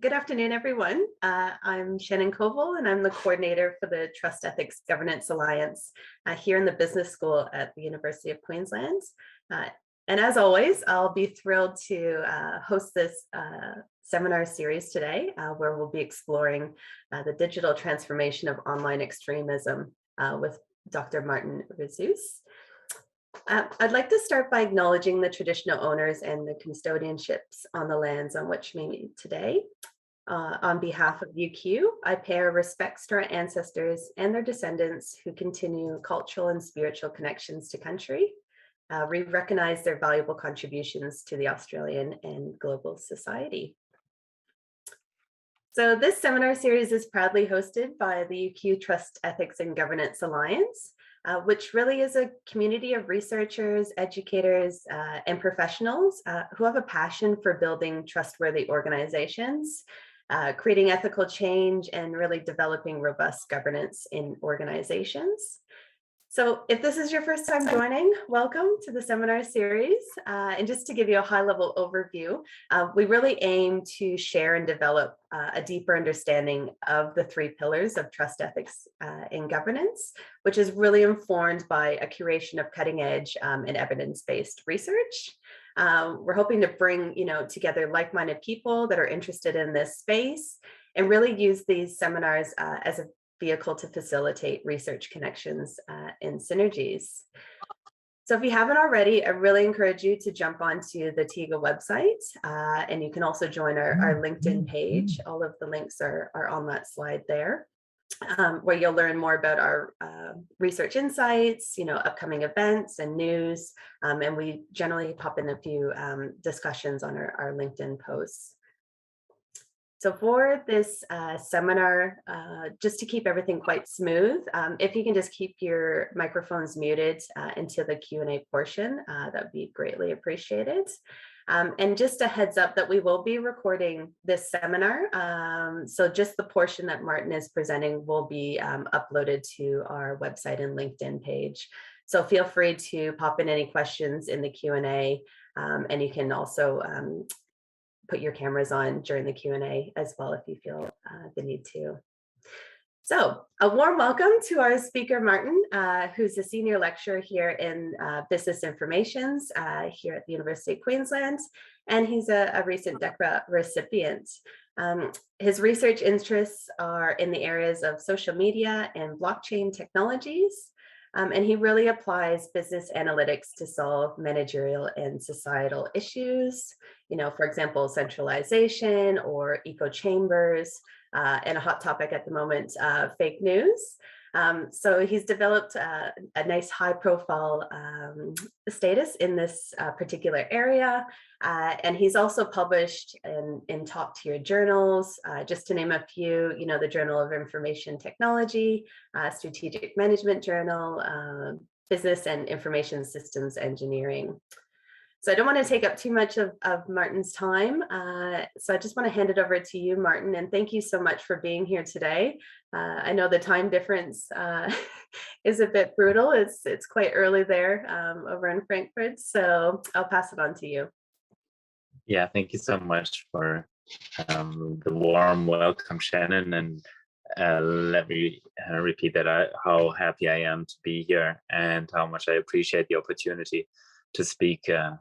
Good afternoon, everyone. I'm Shannon Koval, and I'm the coordinator for the Trust Ethics Governance Alliance here in the Business School at the University of Queensland. And as always, I'll be thrilled to host this seminar series today, where we'll be exploring the digital transformation of online extremism with Dr. Marten Risius. I'd like to start by acknowledging the traditional owners and the custodianships on the lands on which we meet today. On behalf of UQ, I pay our respects to our ancestors and their descendants who continue cultural and spiritual connections to country. We recognize their valuable contributions to the Australian and global society. So this seminar series is proudly hosted by the UQ Trust Ethics and Governance Alliance, which really is a community of researchers, educators, and professionals who have a passion for building trustworthy organizations, creating ethical change, and really developing robust governance in organizations. So if this is your first time joining, welcome to the seminar series. And just to give you a high-level overview, we really aim to share and develop a deeper understanding of the three pillars of trust ethics in governance, which is really informed by a curation of cutting-edge and evidence-based research. We're hoping to bring together like-minded people that are interested in this space and really use these seminars as a vehicle to facilitate research connections and synergies. So if you haven't already, I really encourage you to jump onto the TEGA website, and you can also join our LinkedIn page. All of the links are on that slide there, where you'll learn more about our research insights, upcoming events and news, and we generally pop in a few discussions on our LinkedIn posts. So for this seminar, just to keep everything quite smooth, if you can just keep your microphones muted into the Q&A portion, that would be greatly appreciated. And just a heads up that we will be recording this seminar. So just the portion that Marten is presenting will be uploaded to our website and LinkedIn page. So feel free to pop in any questions in the Q&A, and you can also put your cameras on during the Q&A as well if you feel the need to. So a warm welcome to our speaker, Marten, who's a senior lecturer here in business informations here at the University of Queensland, and he's a recent DECRA recipient. His research interests are in the areas of social media and blockchain technologies. And he really applies business analytics to solve managerial and societal issues, for example, centralization or echo chambers, and a hot topic at the moment, fake news. So he's developed a nice high profile status in this particular area. And he's also published in top tier journals, just to name a few, the Journal of Information Technology, Strategic Management Journal, Business and Information Systems Engineering. So I don't want to take up too much of Marten's time. So I just want to hand it over to you, Marten, and thank you so much for being here today. I know the time difference is a bit brutal. It's quite early there over in Frankfurt, so I'll pass it on to you. Yeah, thank you so much for the warm welcome, Shannon, and let me repeat that how happy I am to be here and how much I appreciate the opportunity to speak and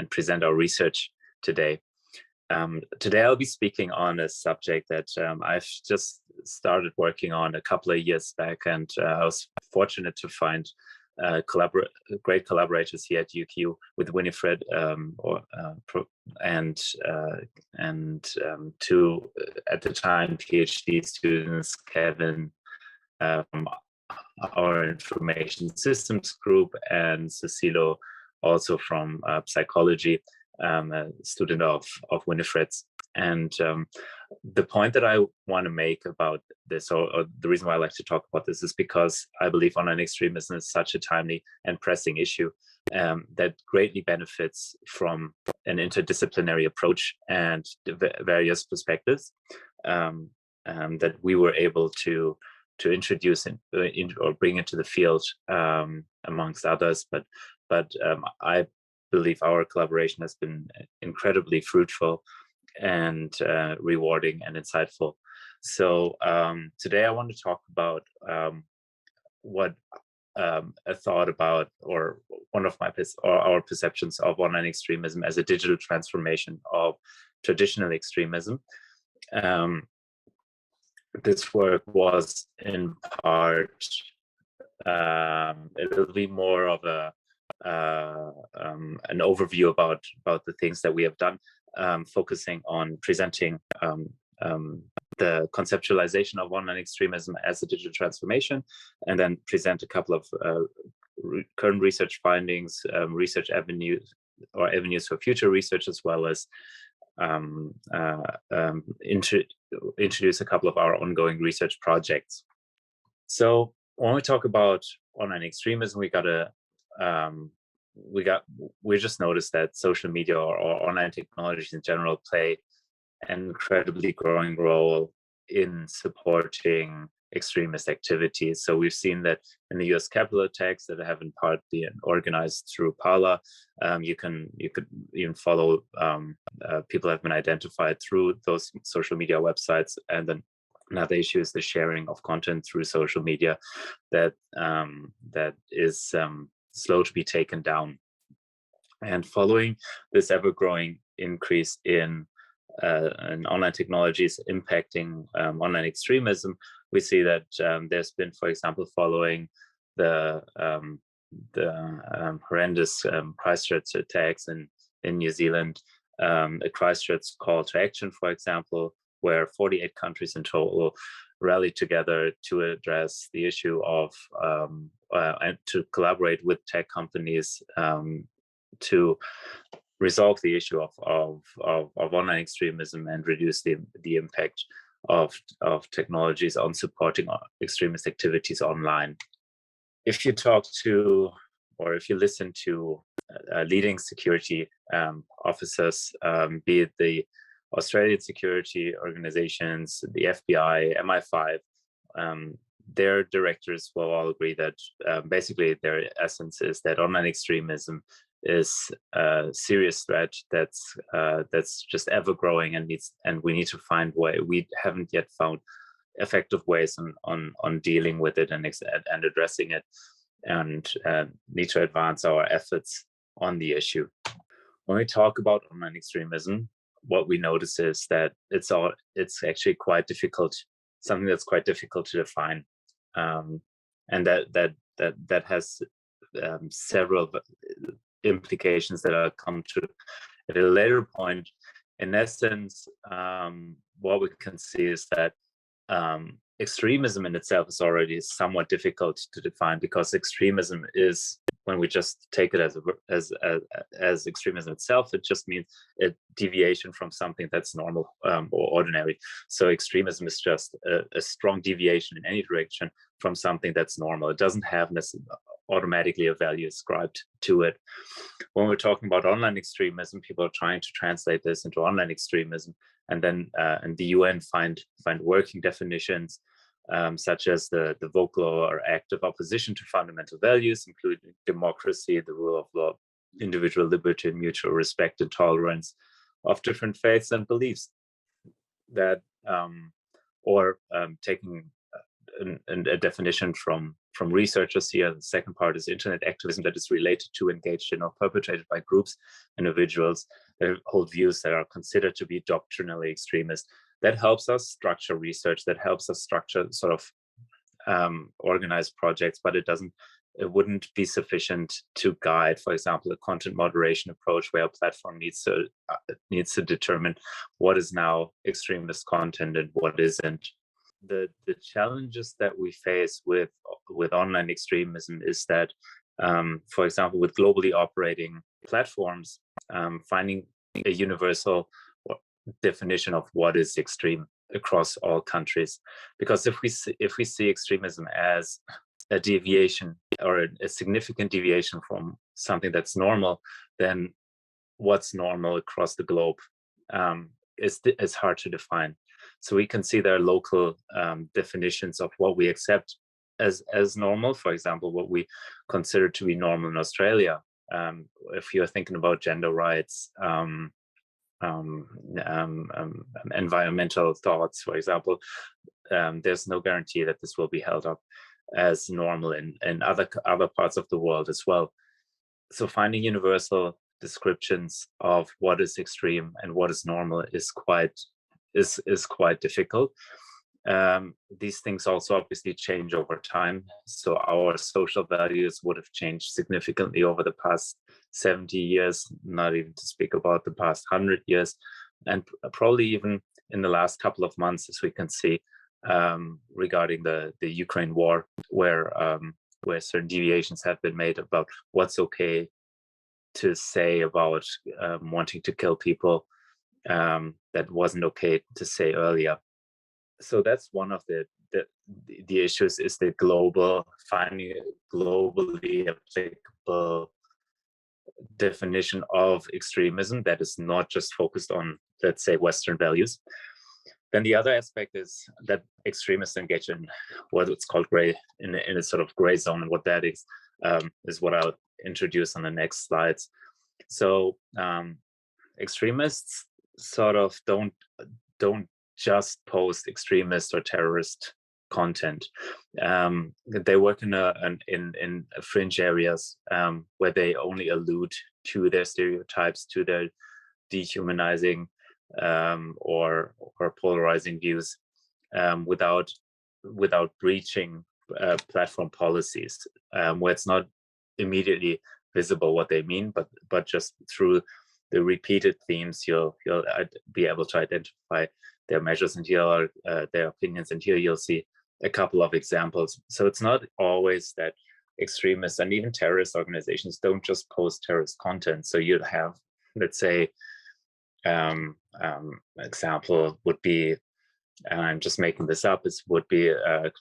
present our research today. Today I'll be speaking on a subject that I've just started working on a couple of years back, and I was fortunate to find great collaborators here at UQ with Winifred and two at the time PhD students, Kevin from our information systems group, and Cecilo also from psychology, a student of Winifred's. And the point that I want to make about this, or the reason why I like to talk about this, is because I believe online extremism is such a timely and pressing issue that greatly benefits from an interdisciplinary approach and various perspectives that we were able to introduce or bring into the field, amongst others. But I believe our collaboration has been incredibly fruitful rewarding and insightful. So today I want to talk about what a thought about, or one of our perceptions of online extremism as a digital transformation of traditional extremism. This work was in part, it'll be more of an overview about the things that we have done, focusing on presenting the conceptualization of online extremism as a digital transformation, and then present a couple of current research findings, research avenues for future research, as well as introduce a couple of our ongoing research projects. So when we talk about online extremism, we just noticed that social media or online technologies in general play an incredibly growing role in supporting extremist activities. So we've seen that in the US Capitol attacks that have in part been organized through Parler, you could even follow people have been identified through those social media websites. And then another issue is the sharing of content through social media that is slow to be taken down. And following this ever-growing increase in online technologies impacting online extremism, we see that there's been, for example, following the horrendous Christchurch attacks in New Zealand, a Christchurch call to action, for example, where 48 countries in total rallied together to address the issue of and to collaborate with tech companies to resolve the issue of online extremism and reduce the impact of technologies on supporting extremist activities online. If you talk to, or if you listen to leading security officers, be it the Australian security organizations, the FBI, MI5, their directors will all agree that basically their essence is that online extremism is a serious threat that's just ever growing and we need to find way. We haven't yet found effective ways on dealing with it and addressing it, and need to advance our efforts on the issue. When we talk about online extremism, what we notice is that it's actually quite difficult, something that's quite difficult to define, and that has several implications that I'll come to at a later point. In essence, what we can see is that extremism in itself is already somewhat difficult to define, because extremism is, when we just take it as extremism itself, it just means a deviation from something that's normal or ordinary. So extremism is just a strong deviation in any direction from something that's normal. It doesn't have automatically a value ascribed to it. When we're talking about online extremism, people are trying to translate this into online extremism, and then and the UN find working definitions, such as the vocal or active opposition to fundamental values, including democracy, the rule of law, individual liberty, and mutual respect and tolerance of different faiths and beliefs. That, taking a definition from researchers here, the second part is internet activism that is related to, engaged in, or perpetrated by groups, individuals that hold views that are considered to be doctrinally extremist. That helps us structure research, that helps us structure sort of organize projects, but it wouldn't be sufficient to guide, for example, a content moderation approach where a platform needs to determine what is now extremist content and what isn't. The challenges that we face with online extremism is that, for example, with globally operating platforms, finding a universal definition of what is extreme across all countries. Because if we see extremism as a deviation or a significant deviation from something that's normal, then what's normal across the globe is hard to define. So we can see there are local definitions of what we accept as normal. For example, what we consider to be normal in Australia. If you're thinking about gender rights, environmental thoughts, for example, there's no guarantee that this will be held up as normal in other parts of the world as well. So finding universal descriptions of what is extreme and what is normal is quite difficult. These things also obviously change over time. So our social values would have changed significantly over the past 70 years, not even to speak about the past 100 years, and probably even in the last couple of months, as we can see, regarding the Ukraine war, where certain deviations have been made about what's okay to say about wanting to kill people that wasn't okay to say earlier. So that's one of the issues, is the finding a globally applicable definition of extremism that is not just focused on, let's say, Western values. Then the other aspect is that extremists engage in what's called in a sort of gray zone, and what that is what I'll introduce on the next slides. So extremists sort of don't just post extremist or terrorist content. They work in fringe areas where they only allude to their stereotypes, to their dehumanizing or polarizing views, without breaching platform policies, where it's not immediately visible what they mean, but just through the repeated themes, you'll be able to identify their measures, and here are their opinions, and here you'll see a couple of examples. So it's not always that extremists and even terrorist organizations don't just post terrorist content. So you'd have, let's say, example would be, and I'm just making this up, would be a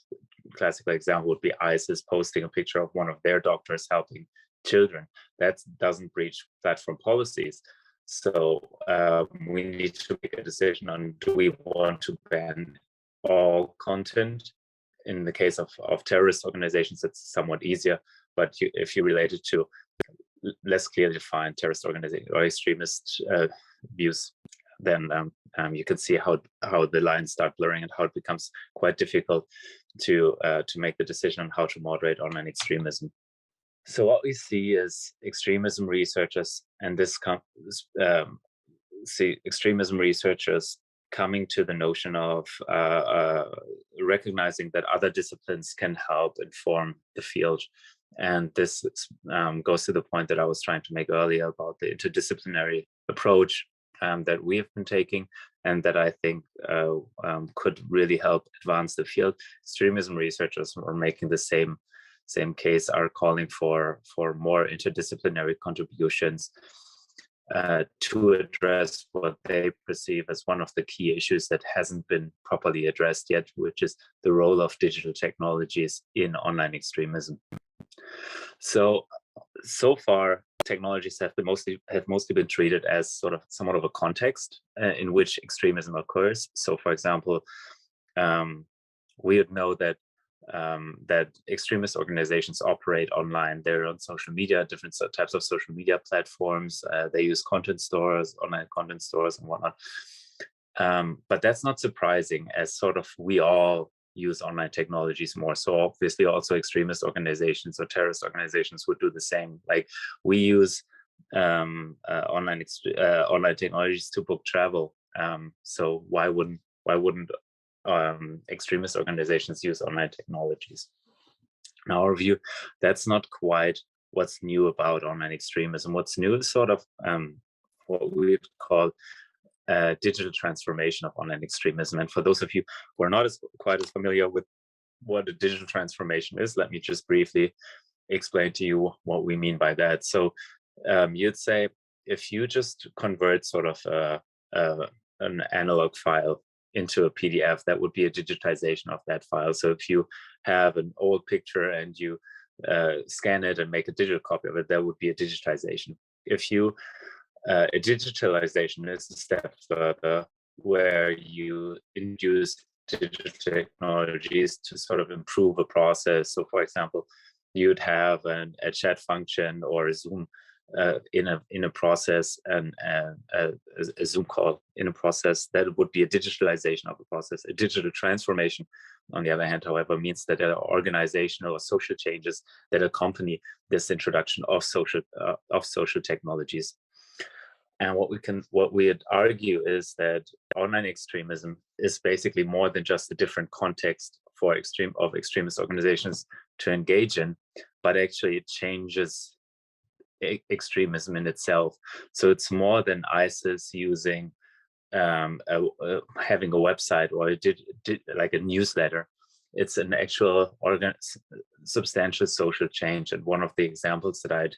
classical example would be ISIS posting a picture of one of their doctors helping children. That doesn't breach platform policies. So we need to make a decision on, do we want to ban all content? In the case of terrorist organizations, it's somewhat easier, but if you relate it to less clearly defined terrorist organization or extremist views, then you can see how the lines start blurring, and how it becomes quite difficult to make the decision on how to moderate online extremism. So what we see is extremism researchers, and extremism researchers coming to the notion of recognizing that other disciplines can help inform the field. And this goes to the point that I was trying to make earlier about the interdisciplinary approach that we have been taking, and that I think could really help advance the field. Extremism researchers are making the same case, are calling for more interdisciplinary contributions to address what they perceive as one of the key issues that hasn't been properly addressed yet, which is the role of digital technologies in online extremism. So far, technologies have mostly been treated as somewhat of a context in which extremism occurs. So, for example, we would know that extremist organizations operate online. They're on social media, different types of social media platforms. They use content stores, online content stores, and whatnot. But that's not surprising, as we all use online technologies more. So obviously also extremist organizations or terrorist organizations would do the same. Like, we use online technologies to book travel. So why wouldn't extremist organizations use online technologies? In our view, that's not quite what's new about online extremism. What's new is what we call digital transformation of online extremism. And for those of you who are not quite as familiar with what a digital transformation is, let me just briefly explain to you what we mean by that. So you'd say, if you just convert an analog file into a PDF, that would be a digitization of that file. So if you have an old picture and you scan it and make a digital copy of it, that would be a digitization. If you a digitalization is a step further, where you induce digital technologies to improve a process. So, for example, you'd have a chat function or a Zoom in a process, and a Zoom call in a process, that would be a digitalization of a process. A digital transformation, on the other hand, however, means that there are organizational or social changes that accompany this introduction of social technologies. And what we'd argue is that online extremism is basically more than just a different context for extremist organizations to engage in, but actually it changes extremism in itself. So it's more than ISIS using having a website or like a newsletter. It's an actual substantial social change. And one of the examples that I'd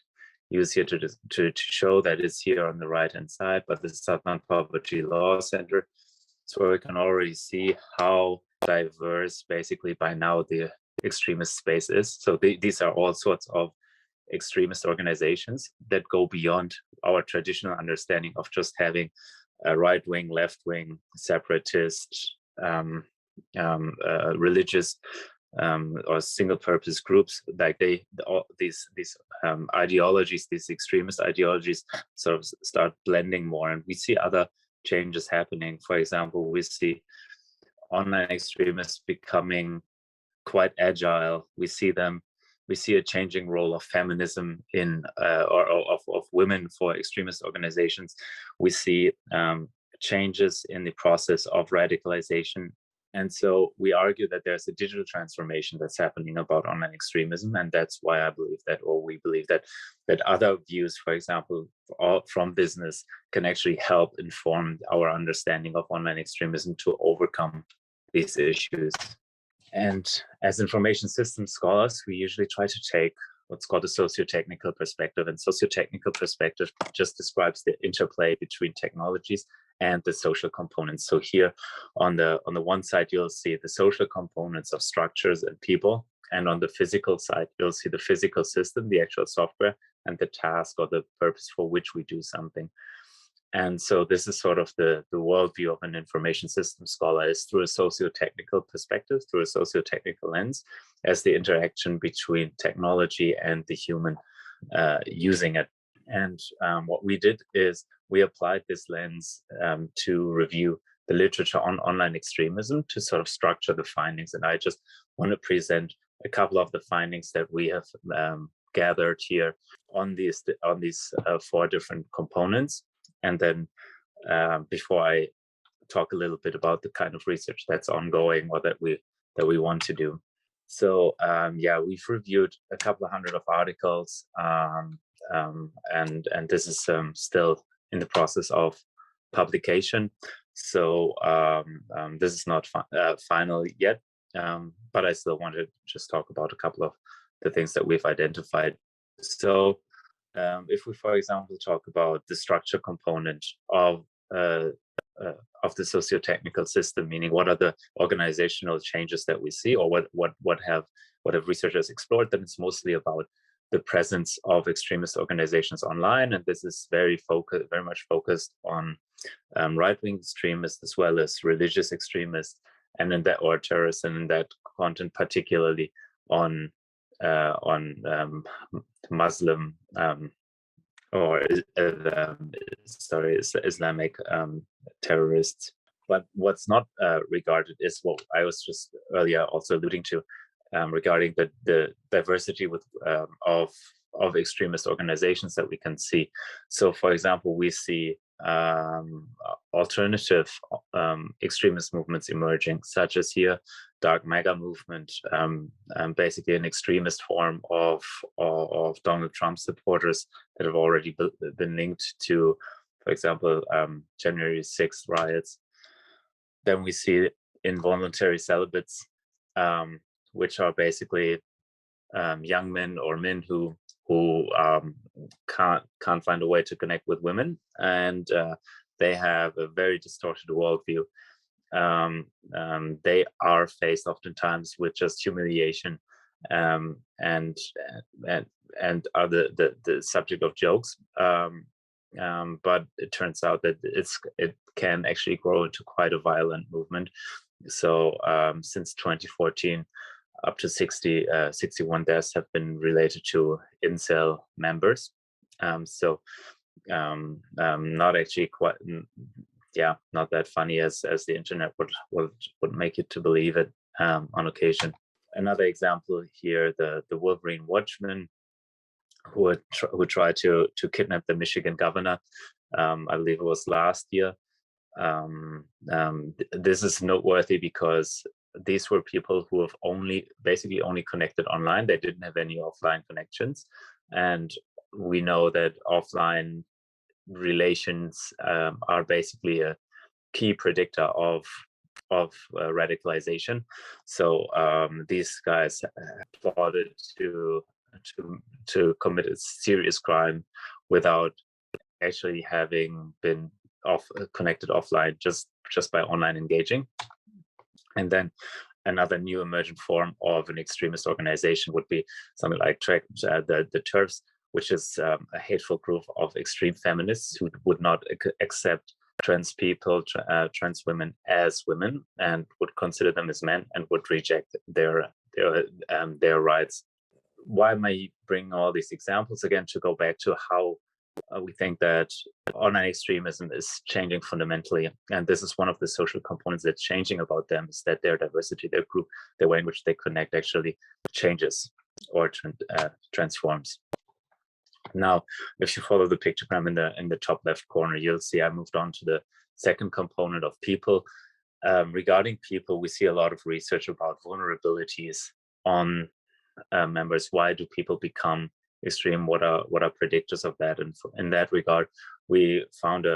use here to show that is here on the right hand side, but the Southern Poverty Law Center. So we can already see how diverse basically by now the extremist space is. So these are all sorts of extremist organizations that go beyond our traditional understanding of just having a right-wing, left-wing, separatist, religious or single-purpose groups. Like these ideologies, these extremist ideologies, sort of start blending more, and we see other changes happening. For example, we see online extremists becoming quite agile. We see a changing role of feminism in or of women for extremist organizations. We see changes in the process of radicalization. And so we argue that there's a digital transformation that's happening about online extremism. And that's why I believe that, or we believe that other views, for example, from business, can actually help inform our understanding of online extremism to overcome these issues. And as information systems scholars, we usually try to take what's called a sociotechnical perspective. And sociotechnical perspective just describes the interplay between technologies and the social components. So here on the one side, you'll see the social components of structures and people. And on the physical side, you'll see the physical system, the actual software, and the task or the purpose for which we do something. And so this is sort of the worldview of an information systems scholar, is through a socio-technical perspective, through a socio-technical lens, as the interaction between technology and the human using it. And what we did is we applied this lens to review the literature on online extremism to sort of structure the findings. And I just want to present a couple of the findings that we have gathered here on these 4 different components. And then before I talk a little bit about the kind of research that's ongoing or that we want to do. So we've reviewed a couple of hundred of articles, and this is still in the process of publication. So this is not final yet, but I still want to just talk about a couple of the things that we've identified. So if we, for example, talk about the structure component of the socio-technical system, meaning what are the organizational changes that we see, or what have researchers explored, then it's mostly about the presence of extremist organizations online, and this is very much focused on right-wing extremists as well as religious extremists, and in that, or terrorists, and in that content particularly on Muslim Islamic terrorists. But what's not regarded is what I was just earlier also alluding to, regarding the diversity of extremist organizations that we can see. So, for example, we see alternative extremist movements emerging, such as here Dark MAGA movement, basically an extremist form of Donald Trump supporters that have already been linked to, for example, January 6th riots. Then we see involuntary celibates, which are basically young men or men who can't find a way to connect with women, and they have a very distorted worldview. They are faced oftentimes with just humiliation, and are the subject of jokes. But it turns out that it can actually grow into quite a violent movement. So since 2014, up to 61 deaths have been related to incel members. Not actually quite, not that funny as the internet would make it to believe it on occasion. Another example here, the Wolverine Watchman, who tried to kidnap the Michigan governor. I believe it was last year. This is noteworthy because these were people who have basically only connected online. They didn't have any offline connections, and we know that offline relations are basically a key predictor of radicalization. So these guys plotted to commit a serious crime without actually having been connected offline, just by online engaging. And then another new emergent form of an extremist organization would be something like the TERFs, which is a hateful group of extreme feminists who would not accept trans people, trans women as women, and would consider them as men, and would reject their rights. Why am I bringing all these examples again? To go back to how we think that online extremism is changing fundamentally, and this is one of the social components that's changing about them, is that their diversity, their group, the way in which they connect actually changes or transforms. Now, if you follow the pictogram in the top left corner, you'll see I moved on to the second component of people. Regarding people, we see a lot of research about vulnerabilities on members. Why do people become extreme? What are predictors of that? And in that regard, we found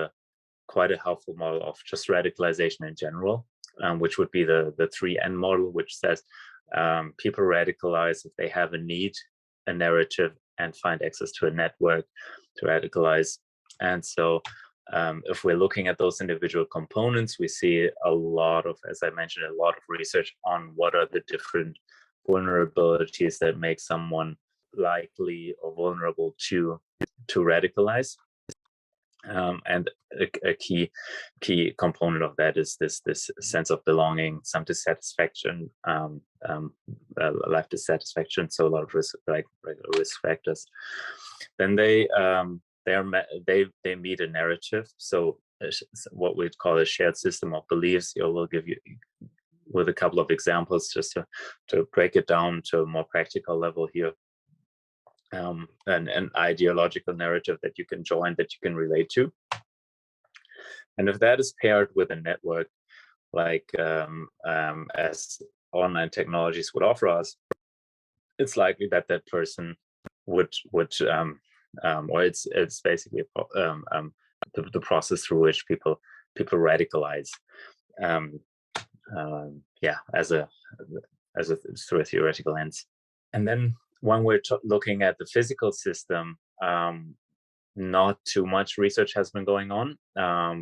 quite a helpful model of just radicalization in general, which would be the 3N model, which says people radicalize if they have a need, a narrative, and find access to a network to radicalize. And so if we're looking at those individual components, we see a lot of, as I mentioned, a lot of research on what are the different vulnerabilities that make someone likely or vulnerable to radicalize. And a key component of that is this sense of belonging, some dissatisfaction, life dissatisfaction, so a lot of regular risk factors. Then they meet a narrative, so what we'd call a shared system of beliefs. We'll give you with a couple of examples just to break it down to a more practical level here. An ideological narrative that you can join, that you can relate to. And if that is paired with a network, like as online technologies would offer us, it's likely that that person would or it's basically the process through which people radicalize. Through a theoretical lens. And then when we're looking at the physical system, not too much research has been going on,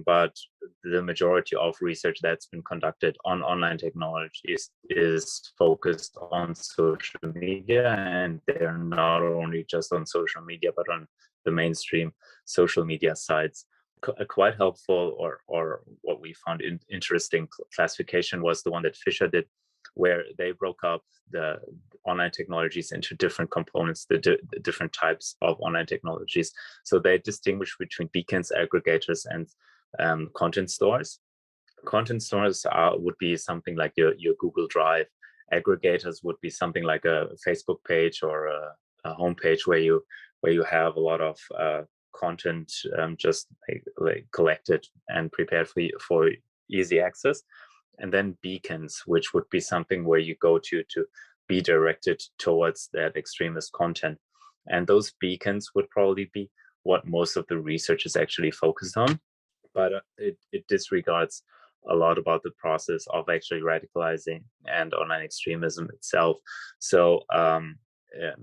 but the majority of research that's been conducted on online technologies is focused on social media, and they're not only just on social media, but on the mainstream social media sites. Quite helpful, or what we found interesting classification was the one that Fisher did, where they broke up the online technologies into different components, the different types of online technologies. So they distinguish between beacons, aggregators, and content stores. Content stores would be something like your Google Drive. Aggregators would be something like a Facebook page or a homepage where you have a lot of content just like collected and prepared for easy access. And then beacons, which would be something where you go to be directed towards that extremist content. And those beacons would probably be what most of the research is actually focused on. But it disregards a lot about the process of actually radicalizing and online extremism itself. So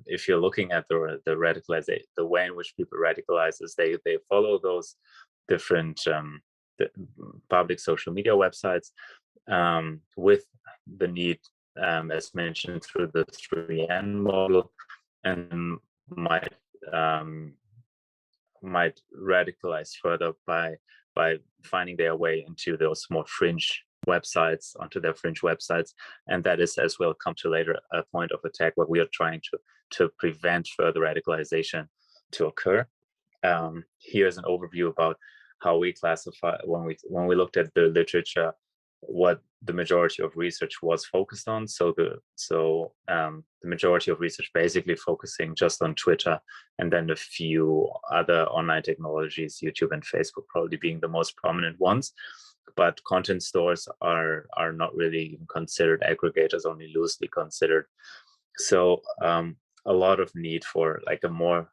if you're looking at the radicalization, the way in which people radicalize is they follow those different the public social media websites with the need, as mentioned, through the 3N model, and might radicalize further by finding their way into those more fringe websites, onto their fringe websites. And that is, as we'll come to later, a point of attack where we are trying to prevent further radicalization to occur. Here's an overview about how we classify when we looked at the literature, what the majority of research was focused on. So the majority of research basically focusing just on Twitter, and then a few other online technologies, YouTube and Facebook probably being the most prominent ones. But content stores are not really even considered aggregators, only loosely considered. So a lot of need for like a more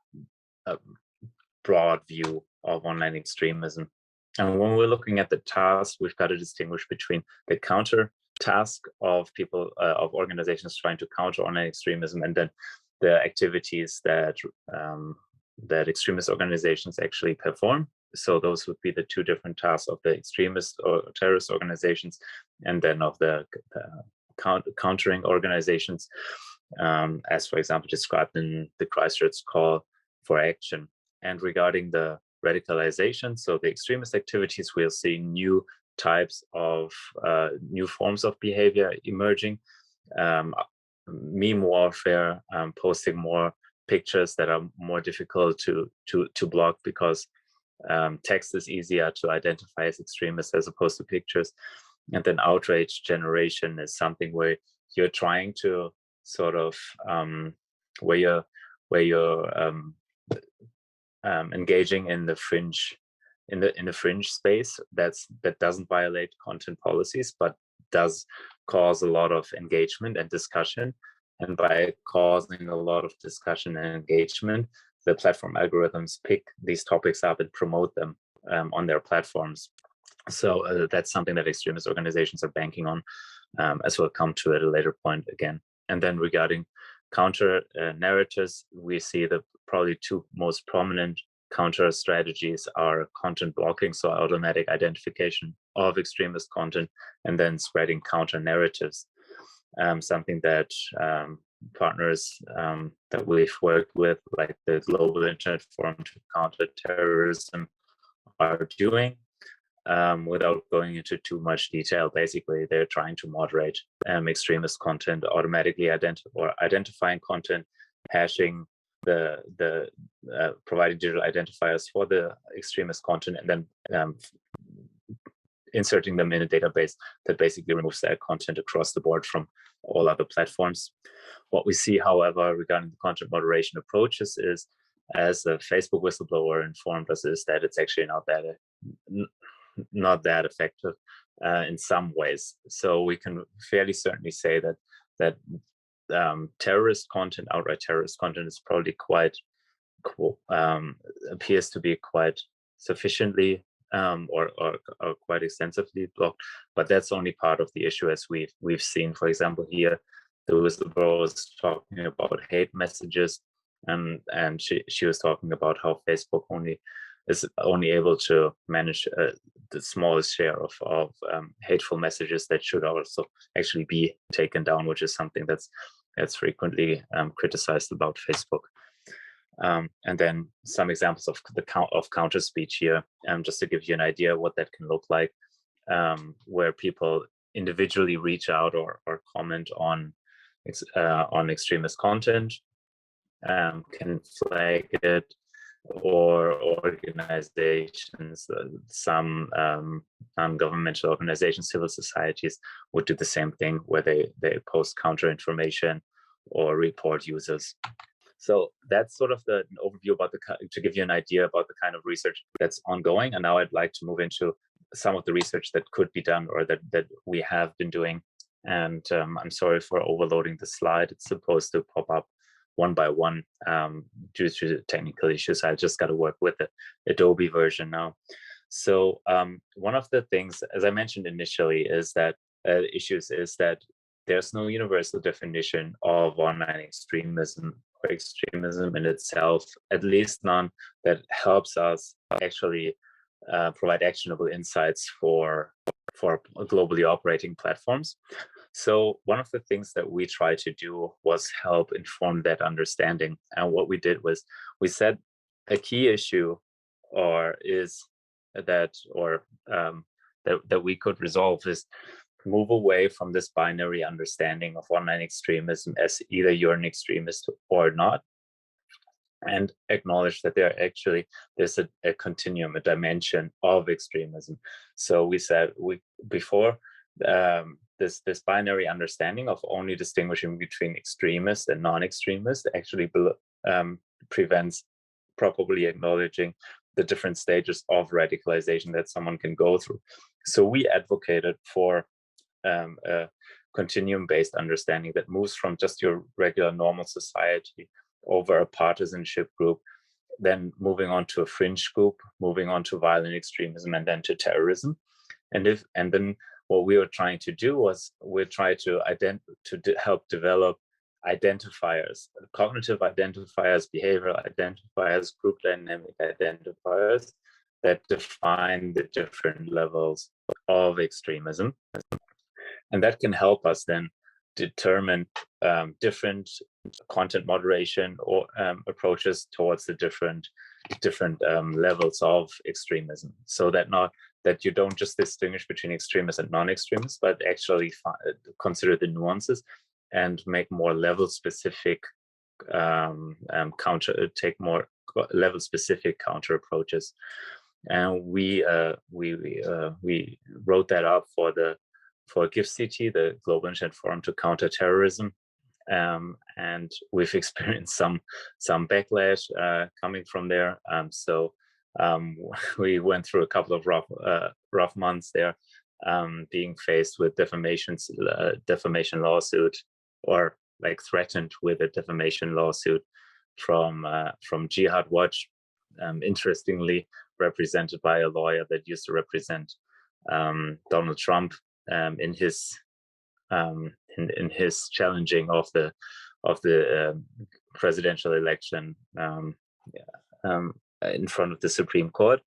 broad view of online extremism. And when we're looking at the task, we've got to distinguish between the counter task of people, of organizations trying to counter online extremism, and then the activities that that extremist organizations actually perform. So those would be the two different tasks of the extremist or terrorist organizations, and then of the countering organizations, as for example described in the Christchurch call for action. And regarding the radicalization, so the extremist activities, we'll see new types of new forms of behavior emerging. Meme warfare, posting more pictures that are more difficult to block because text is easier to identify as extremist as opposed to pictures. And then outrage generation is something where you're trying to sort of where you're engaging in the fringe in the fringe space that doesn't violate content policies but does cause a lot of engagement and discussion. And by causing a lot of discussion and engagement, the platform algorithms pick these topics up and promote them on their platforms. So that's something that extremist organizations are banking on, as we'll come to at a later point again. And then regarding counter narratives, we see the probably two most prominent counter strategies are content blocking, so automatic identification of extremist content, and then spreading counter narratives. Something that partners that we've worked with, like the Global Internet Forum to Counter Terrorism, are doing. Without going into too much detail, basically they're trying to moderate extremist content, automatically identifying content, hashing the providing digital identifiers for the extremist content, and then inserting them in a database that basically removes that content across the board from all other platforms. What we see, however, regarding the content moderation approaches is, as the Facebook whistleblower informed us, is that it's actually not that effective in some ways. So we can fairly certainly say that terrorist content, outright terrorist content, is probably appears to be quite sufficiently or quite extensively blocked. But that's only part of the issue, as we've seen. For example, here the whistleblower was talking about hate messages, and she was talking about how Facebook is only able to manage the smallest share of hateful messages that should also actually be taken down, which is something that's frequently criticized about Facebook. And then some examples of counter speech here, just to give you an idea what that can look like, where people individually reach out or comment on extremist content, can flag it, or organizations, some non-governmental organizations, civil societies would do the same thing, where they post counter information or report users. So that's sort of an overview about to give you an idea about the kind of research that's ongoing. And now I'd like to move into some of the research that could be done, or that we have been doing. And I'm sorry for overloading the slide. It's supposed to pop up one by one due to technical issues. I just got to work with the Adobe version now. So one of the things, as I mentioned initially, is that there's no universal definition of online extremism or extremism in itself, at least none that helps us actually provide actionable insights for globally operating platforms. So one of the things that we tried to do was help inform that understanding. And what we did was we said a key issue that we could resolve is move away from this binary understanding of online extremism as either you're an extremist or not, and acknowledge that there's a continuum, a dimension of extremism. So we said before this binary understanding of only distinguishing between extremist and non-extremist actually prevents properly acknowledging the different stages of radicalization that someone can go through. So we advocated for a continuum-based understanding that moves from just your regular normal society over a partisanship group, then moving on to a fringe group, moving on to violent extremism, and then to terrorism. And then what we were trying to do was we tried to help develop identifiers, cognitive identifiers, behavioral identifiers, group dynamic identifiers that define the different levels of extremism. And that can help us then determine different content moderation or approaches towards the different levels of extremism, so that you don't just distinguish between extremists and non-extremists, but actually consider the nuances and make more level specific take more level specific counter approaches. And we wrote that up for GIFCT, the Global Internet Forum to Counter Terrorism, and we've experienced some backlash coming from there. So we went through a couple of rough months there, being faced with defamation lawsuit, or like threatened with a defamation lawsuit from Jihad Watch, interestingly represented by a lawyer that used to represent Donald Trump in his challenging of the presidential election in front of the Supreme Court.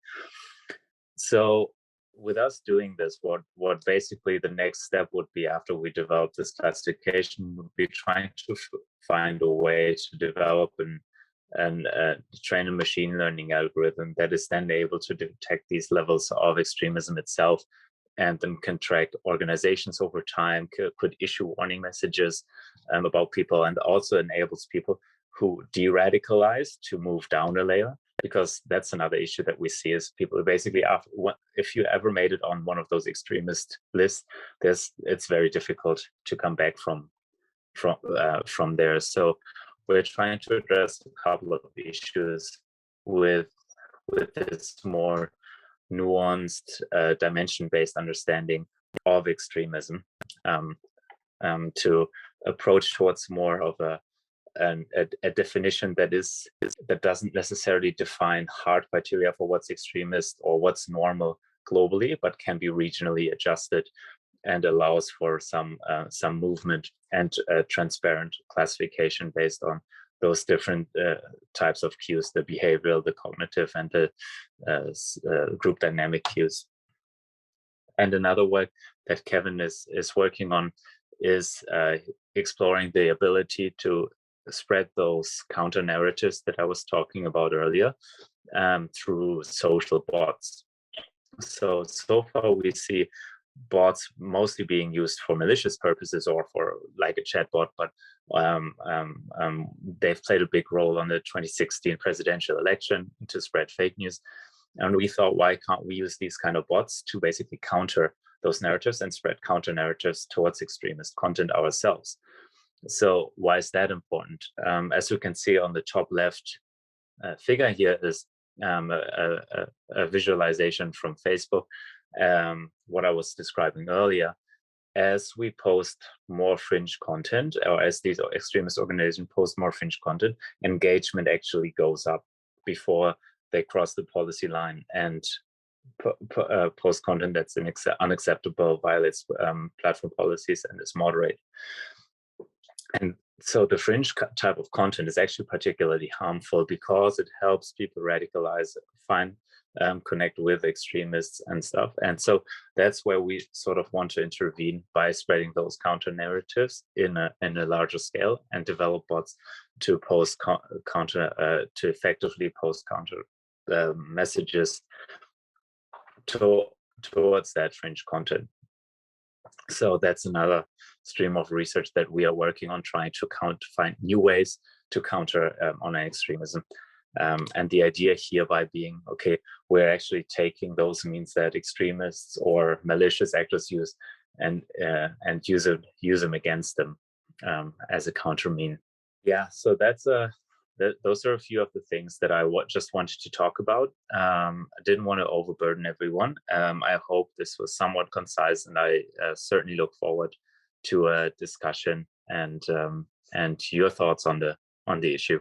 So with us doing this, what basically the next step would be after we develop this classification would be trying to find a way to develop and train a machine learning algorithm that is then able to detect these levels of extremism itself, and then can track organizations over time, could issue warning messages about people, and also enables people who de-radicalize to move down a layer, because that's another issue that we see is people basically, if you ever made it on one of those extremist lists, it's very difficult to come back from there. So we're trying to address a couple of issues with this more nuanced dimension-based understanding of extremism, to approach towards more of a definition that doesn't necessarily define hard criteria for what's extremist or what's normal globally, but can be regionally adjusted and allows for some movement and transparent classification based on those different types of cues, the behavioral, the cognitive, and the group dynamic cues. And another work that Kevin is working on is exploring the ability to spread those counter narratives that I was talking about earlier through social bots. So far we see bots mostly being used for malicious purposes or for like a chatbot, but they've played a big role on the 2016 presidential election to spread fake news. And we thought, why can't we use these kind of bots to basically counter those narratives and spread counter narratives towards extremist content ourselves? So why is that important? As you can see on the top left figure here is a visualization from Facebook, what I was describing earlier. As we post more fringe content, or as these extremist organizations post more fringe content, engagement actually goes up before they cross the policy line and post content that's unacceptable, violates platform policies, and is moderate. And so the fringe type of content is actually particularly harmful because it helps people radicalize, connect with extremists and stuff. And so that's where we sort of want to intervene by spreading those counter narratives in a larger scale and develop bots to post to effectively post counter messages towards that fringe content. So that's another stream of research that we are working on, trying to find new ways to counter online extremism. And the idea hereby being, okay, we're actually taking those means that extremists or malicious actors use and use them against them as a counter mean. Yeah, so those are a few of the things that I just wanted to talk about. I didn't want to overburden everyone. I hope this was somewhat concise, and I certainly look forward to a discussion and your thoughts on the issue.